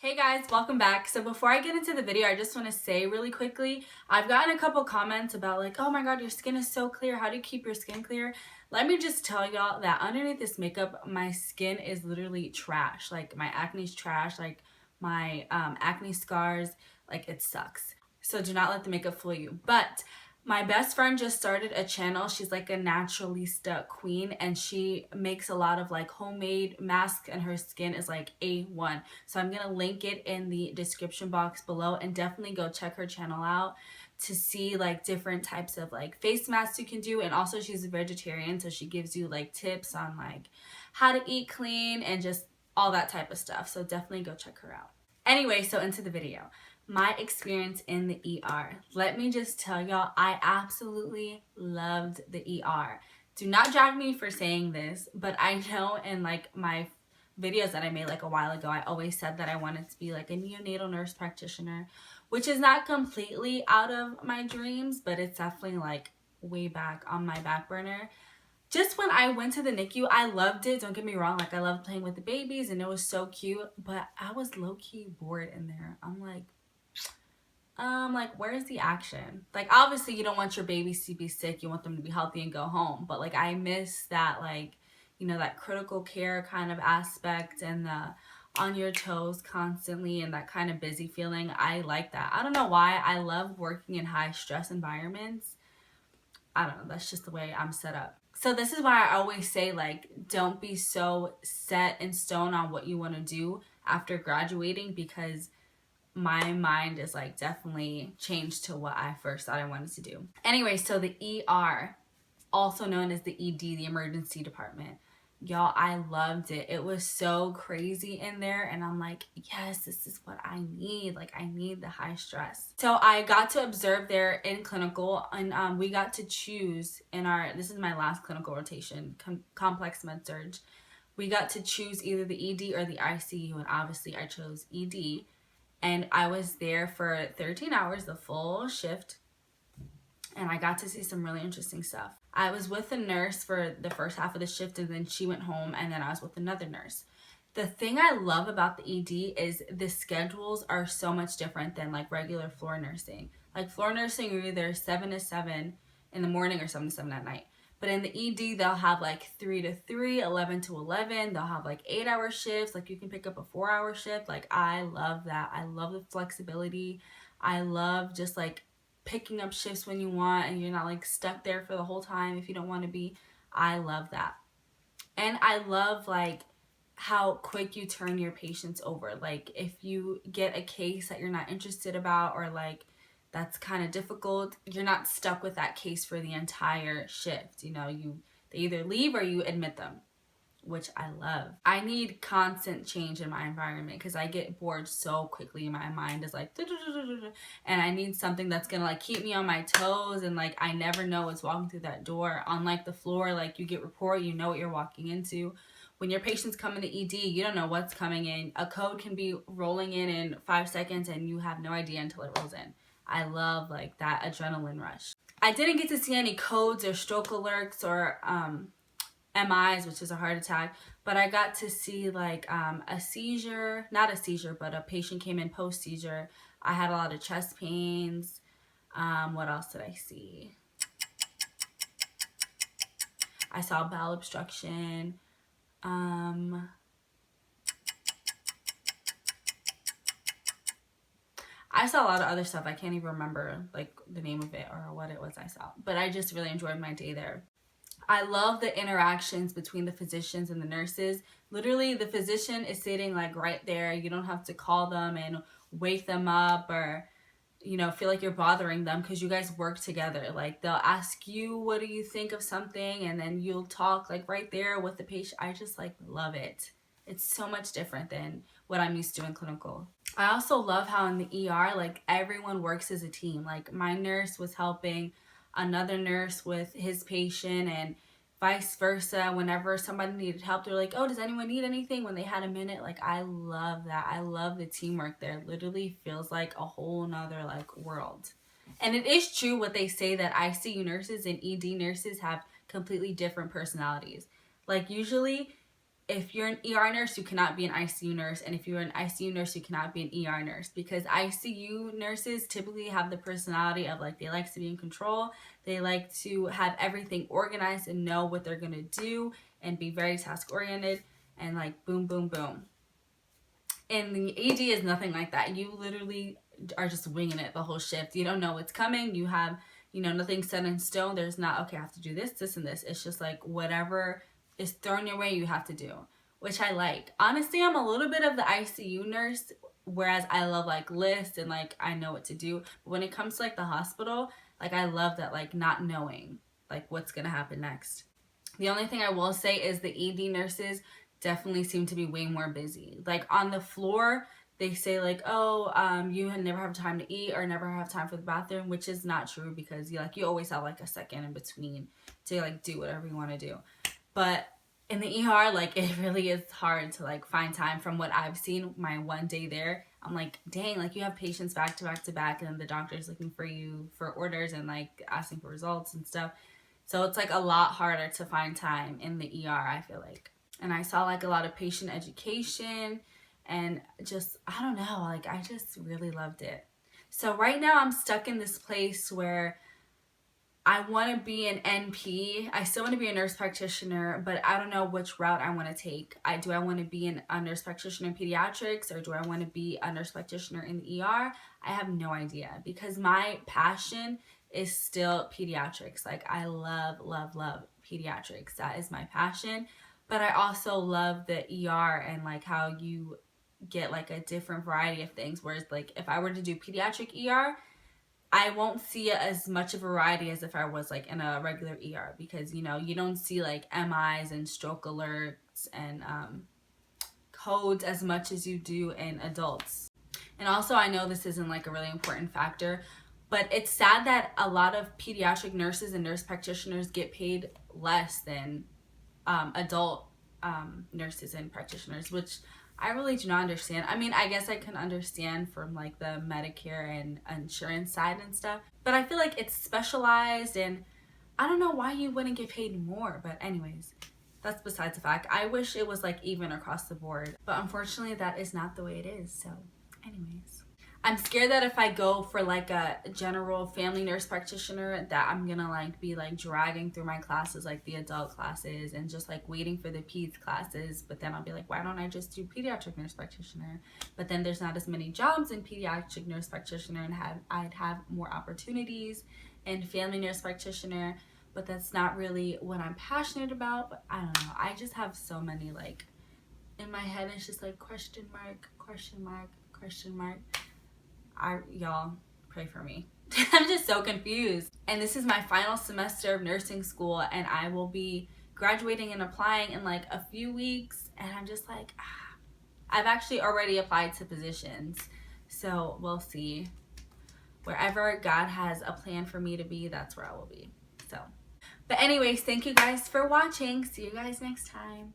Hey guys, welcome back. So before I get into the video, I just want to say really quickly, I've gotten a couple comments about like, oh my god, your skin is so clear. How do you keep your skin clear? Let me just tell y'all that underneath this makeup, my skin is literally trash. Like my acne's trash, like my acne scars, like it sucks. So do not let the makeup fool you. But my best friend just started a channel. She's like a naturalista queen and she makes a lot of like homemade masks and her skin is like A1. So I'm gonna link it in the description box below and definitely go check her channel out to see like different types of like face masks you can do. And also she's a vegetarian, so she gives you like tips on like how to eat clean and just all that type of stuff. So definitely go check her out. Anyway, so into the video. My experience in the ER. Let me just tell y'all, I absolutely loved the ER. Do not judge me for saying this, but I know in like my videos that I made like a while ago, I always said that I wanted to be like a neonatal nurse practitioner, which is not completely out of my dreams, but it's definitely like way back on my back burner. Just when I went to the NICU, I loved it. Don't get me wrong. Like I loved playing with the babies and it was so cute, but I was low-key bored in there. I'm like, where's the action? Like, obviously you don't want your babies to be sick. You want them to be healthy and go home. But like, I miss that, like, you know, that critical care kind of aspect and the on your toes constantly and that kind of busy feeling. I like that. I don't know why. I love working in high stress environments. I don't know, that's just the way I'm set up. So this is why I always say, like, don't be so set in stone on what you want to do after graduating, because my mind is like definitely changed to what I first thought I wanted to do. Anyway, so the ER, also known as the ED, the emergency department. Y'all, I loved it. It was so crazy in there and I'm like, yes, this is what I need. Like I need the high stress. So I got to observe there in clinical and we got to choose in our, this is my last clinical rotation, complex med surg. We got to choose either the ED or the ICU and obviously I chose ED. And I was there for 13 hours, the full shift, and I got to see some really interesting stuff. I was with a nurse for the first half of the shift, and then she went home, and then I was with another nurse. The thing I love about the ED is the schedules are so much different than like regular floor nursing. Like floor nursing, you're either 7 to 7 in the morning or 7 to 7 at night. But in the ED, they'll have like 3 to 3, 11 to 11. They'll have like 8-hour shifts. Like you can pick up a 4-hour shift. Like I love that. I love the flexibility. I love just like picking up shifts when you want and you're not like stuck there for the whole time if you don't want to be. I love that. And I love like how quick you turn your patients over. Like if you get a case that you're not interested about or like that's kind of difficult, you're not stuck with that case for the entire shift. You know, they either leave or you admit them, which I love. I need constant change in my environment because I get bored so quickly. My mind is like, and I need something that's gonna like keep me on my toes and like I never know what's walking through that door. Unlike the floor, like you get rapport, you know what you're walking into. When your patients come into ED, you don't know what's coming in. A code can be rolling in 5 seconds and you have no idea until it rolls in. I love like that adrenaline rush. I didn't get to see any codes or stroke alerts or MIs, which is a heart attack, but I got to see like a seizure, not a seizure, but a patient came in post-seizure. I had a lot of chest pains. What else did I see? I saw bowel obstruction. I saw a lot of other stuff. I can't even remember like the name of it or what it was I saw, but I just really enjoyed my day there. I love the interactions between the physicians and the nurses. Literally, the physician is sitting like right there. You don't have to call them and wake them up or, you know, feel like you're bothering them because you guys work together. Like they'll ask you, what do you think of something? And then you'll talk like right there with the patient. I just like love it. It's so much different than what I'm used to in clinical. I also love how in the ER, like everyone works as a team. Like my nurse was helping another nurse with his patient and vice versa. Whenever somebody needed help, they're like, oh, does anyone need anything when they had a minute? Like I love that. I love the teamwork there. It literally feels like a whole nother like world. And it is true what they say that ICU nurses and ED nurses have completely different personalities. Like usually if you're an ER nurse, you cannot be an ICU nurse. And if you're an ICU nurse, you cannot be an ER nurse, because ICU nurses typically have the personality of like, they like to be in control. They like to have everything organized and know what they're going to do and be very task oriented and like boom, boom, boom. And the AD is nothing like that. You literally are just winging it the whole shift. You don't know what's coming. You have, you know, nothing set in stone. There's not, okay, I have to do this, this, and this. It's just like whatever is thrown your way, you have to do, which I like. Honestly, I'm a little bit of the ICU nurse, whereas I love like lists and like I know what to do. But when it comes to like the hospital, like I love that like not knowing like what's gonna happen next. The only thing I will say is the ED nurses definitely seem to be way more busy. Like on the floor, they say like, oh, you never have time to eat or never have time for the bathroom, which is not true, because you always have like a second in between to like do whatever you want to do. But in the ER, like it really is hard to like find time. From what I've seen, my one day there, I'm like, dang, like you have patients back to back to back, and the doctor's looking for you for orders and like asking for results and stuff. So it's like a lot harder to find time in the ER, I feel like. And I saw like a lot of patient education and just, I don't know, like I just really loved it. So right now I'm stuck in this place where I want to be an NP. I still want to be a nurse practitioner, but I don't know which route I want to take. Do I want to be a nurse practitioner in pediatrics, or do I want to be a nurse practitioner in the ER? I have no idea, because my passion is still pediatrics. Like I love, love, love pediatrics. That is my passion. But I also love the ER and like how you get like a different variety of things. Whereas like if I were to do pediatric ER, I won't see as much of a variety as if I was like in a regular ER, because you know, you don't see like MIs and stroke alerts and codes as much as you do in adults. And also, I know this isn't like a really important factor, but it's sad that a lot of pediatric nurses and nurse practitioners get paid less than adult nurses and practitioners, which I really do not understand. I mean, I guess I can understand from like the Medicare and insurance side and stuff, but I feel like it's specialized, and I don't know why you wouldn't get paid more. But anyways, that's besides the fact. I wish it was like even across the board, but unfortunately that is not the way it is. So anyways, I'm scared that if I go for like a general family nurse practitioner, that I'm gonna like be like dragging through my classes, like the adult classes, and just like waiting for the peds classes. But then I'll be like, why don't I just do pediatric nurse practitioner? But then there's not as many jobs in pediatric nurse practitioner, and I'd have more opportunities in family nurse practitioner. But that's not really what I'm passionate about. But I don't know, I just have so many like in my head. It's just like question mark, question mark, question mark. Y'all pray for me. I'm just so confused. And this is my final semester of nursing school, and I will be graduating and applying in like a few weeks, and I'm just like, I've actually already applied to positions, so we'll see. Wherever God has a plan for me to be, that's where I will be. So, but anyways, thank you guys for watching. See you guys next time.